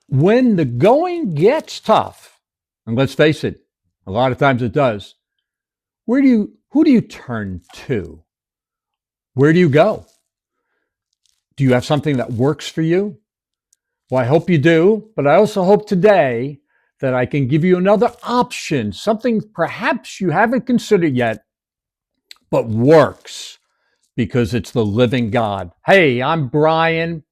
When the going gets tough, and let's face it, a lot of times it does, who do you turn to? Where do you go? Do you have something that works for you? Well, I hope you do, but I also hope today that I can give you another option, something perhaps you haven't considered yet, but works because it's the living God. Hey, I'm Brian,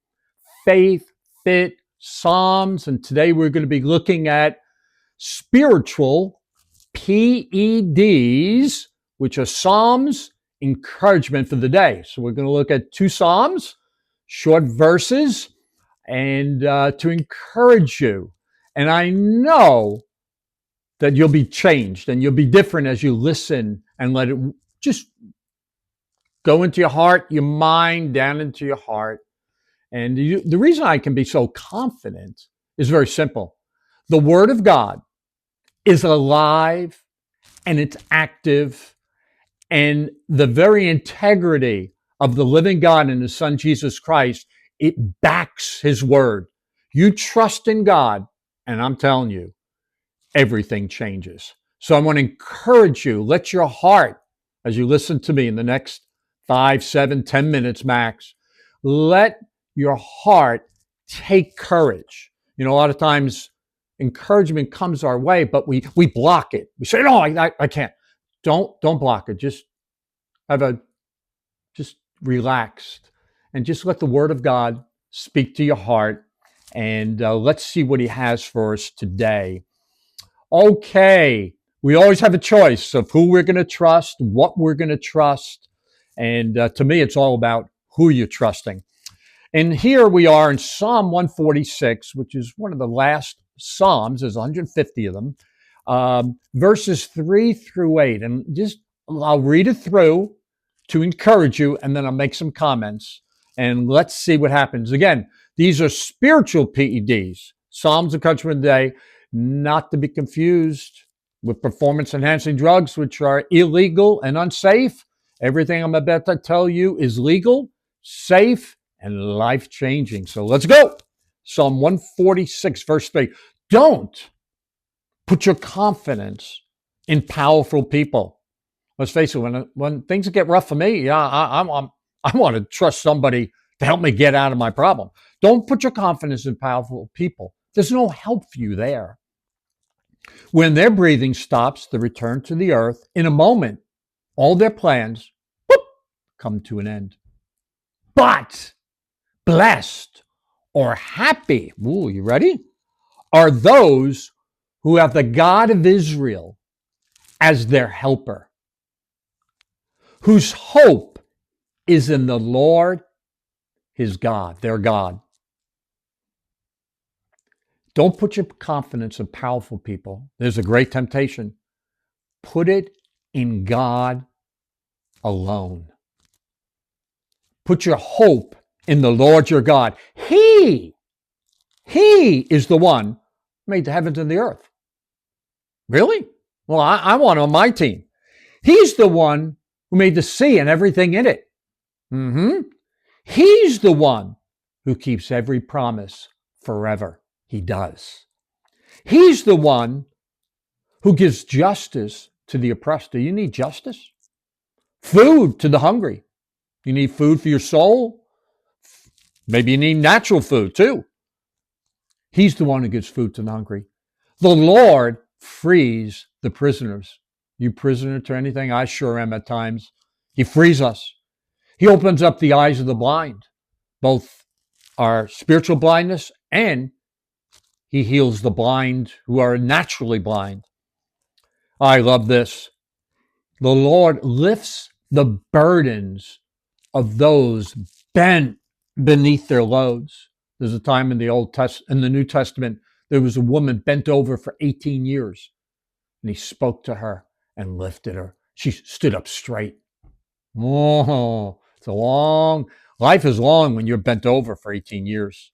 Faith, Fit, Psalms, and today we're going to be looking at spiritual PEDs, which are Psalms encouragement for the day. So we're going to look at two Psalms, short verses, and to encourage you. And I know that you'll be changed and you'll be different as you listen and let it just go into your heart, your mind, down into your heart. And the reason I can be so confident is very simple. The Word of God is alive and it's active, and the very integrity of the living God and His Son, Jesus Christ, it backs His Word. You trust in God, and I'm telling you, everything changes. So I want to encourage you, let your heart, as you listen to me in the next 5, 7, 10 minutes max, let your heart take courage. You know, a lot of times encouragement comes our way, but we block it. We say, no, I can't. Don't block it. Just just relaxed and just let the Word of God speak to your heart. And let's see what He has for us today. Okay, we always have a choice of who we're going to trust, what we're going to trust. And to me, it's all about who you're trusting. And here we are in Psalm 146, which is one of the last Psalms. There's 150 of them, verses 3 through 8. And just I'll read it through to encourage you, and then I'll make some comments. And let's see what happens. Again, these are spiritual PEDs, Psalms of Encouragement Day, not to be confused with performance-enhancing drugs, which are illegal and unsafe. Everything I'm about to tell you is legal, safe, and life-changing. So let's go. Psalm 146, verse 3. Don't put your confidence in powerful people. Let's face it, when things get rough for me, I want to trust somebody to help me get out of my problem. Don't put your confidence in powerful people. There's no help for you there. When their breathing stops, they return to the earth. In a moment, all their plans come to an end. But blessed or happy, ooh, you ready? Are those who have the God of Israel as their helper, whose hope is in the Lord, his God, their God. Don't put your confidence in powerful people. There's a great temptation. Put it in God alone. Put your hope in the Lord your God. He is the one who made the heavens and the earth. Really? Well, I want on my team. He's the one who made the sea and everything in it. He's the one who keeps every promise forever. He does. He's the one who gives justice to the oppressed. Do you need justice? Food to the hungry. You need food for your soul? Maybe you need natural food too. He's the one who gives food to the hungry. The Lord frees the prisoners. You prisoner to anything? I sure am at times. He frees us. He opens up the eyes of the blind, both our spiritual blindness, and he heals the blind who are naturally blind. I love this. The Lord lifts the burdens of those bent beneath their loads. There's a time in the New Testament, there was a woman bent over for 18 years, and he spoke to her and lifted her. She stood up straight. Oh, life is long when you're bent over for 18 years.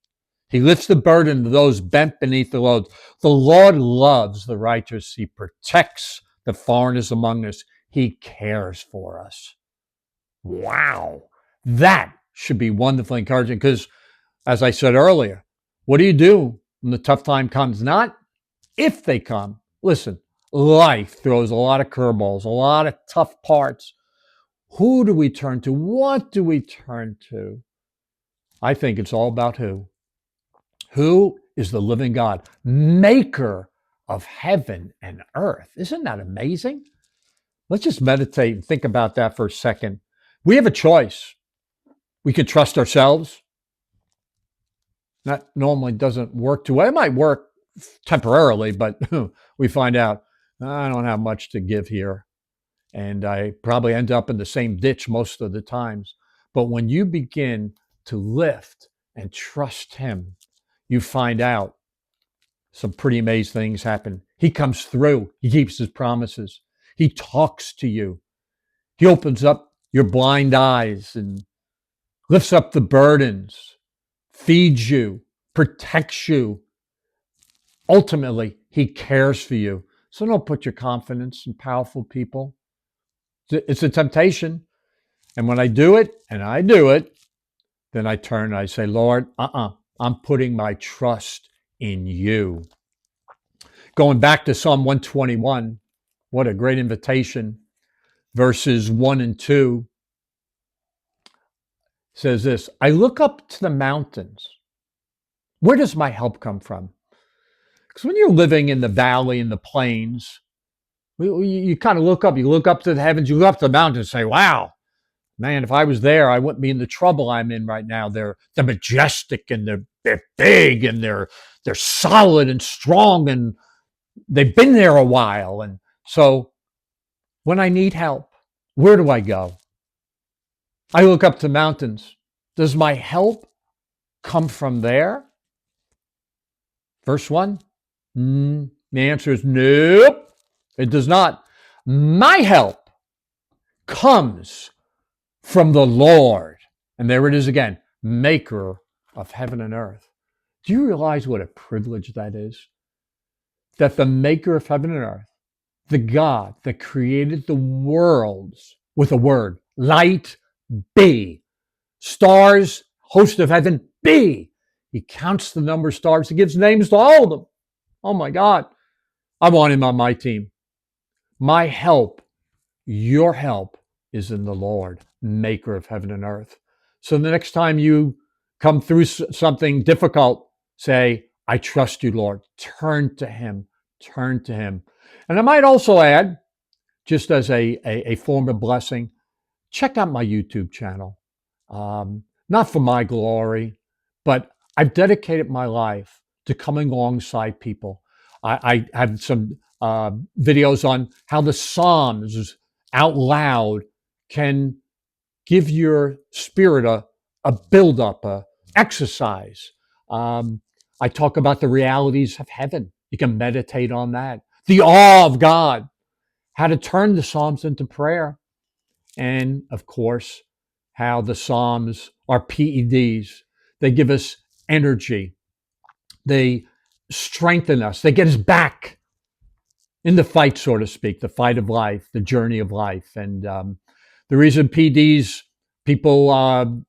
He lifts the burden of those bent beneath the load. The Lord loves the righteous. He protects the foreigners among us. He cares for us. Wow. That should be wonderfully encouraging because, as I said earlier, what do you do when the tough time comes, not if they come. Listen, life throws a lot of curveballs, a lot of tough parts. Who do we turn to? What do we turn to? I think it's all about who. Who is the living God, maker of heaven and earth? Isn't that amazing? Let's just meditate and think about that for a second. We have a choice. We could trust ourselves. That normally doesn't work too well. It might work temporarily, but we find out I don't have much to give here. And I probably end up in the same ditch most of the times. But when you begin to lift and trust Him, you find out some pretty amazing things happen. He comes through, He keeps His promises, He talks to you, He opens up your blind eyes and lifts up the burdens, feeds you, protects you. Ultimately, He cares for you. So don't put your confidence in powerful people. It's a temptation. And when I do it, and I do it, then I turn and I say, Lord, I'm putting my trust in you. Going back to Psalm 121, what a great invitation. Verses 1 and 2 says this, I look up to the mountains. Where does my help come from? Because when you're living in the valley, in the plains, you kind of look up. You look up to the heavens. You look up to the mountains and say, wow, man, if I was there, I wouldn't be in the trouble I'm in right now. They're majestic and they're big and they're solid and strong and they've been there a while. And so when I need help, where do I go? I look up to mountains. Does my help come from there? Verse 1, the answer is nope, it does not. My help comes from the Lord. And there it is again, maker of heaven and earth. Do you realize what a privilege that is? That the maker of heaven and earth, the God that created the worlds with a word, light be, stars, host of heaven be. He counts the number of stars. He gives names to all of them. Oh my God. I want him on my team. My help, your help is in the Lord, maker of heaven and earth. So the next time you come through something difficult, say, I trust you, Lord. Turn to him. Turn to him. And I might also add, just as a form of blessing, check out my YouTube channel. Not for my glory, but I've dedicated my life to coming alongside people. I have some videos on how the Psalms out loud can give your spirit a build-up, a exercise. I talk about the realities of heaven. You can meditate on that. The awe of God, how to turn the Psalms into prayer. And of course, how the Psalms are PEDs. They give us energy. They strengthen us. They get us back in the fight, so to speak, the fight of life, the journey of life. And the reason PEDs, people,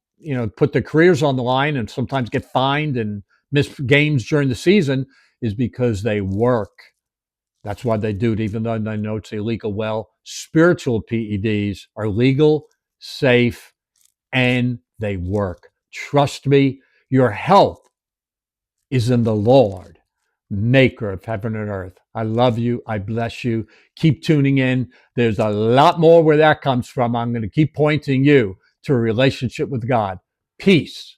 put their careers on the line and sometimes get fined and miss games during the season is because they work. That's why they do it, even though they know it's illegal. Well, spiritual PEDs are legal, safe, and they work. Trust me, your health is in the Lord, maker of heaven and earth. I love you. I bless you. Keep tuning in. There's a lot more where that comes from. I'm going to keep pointing you to a relationship with God. Peace.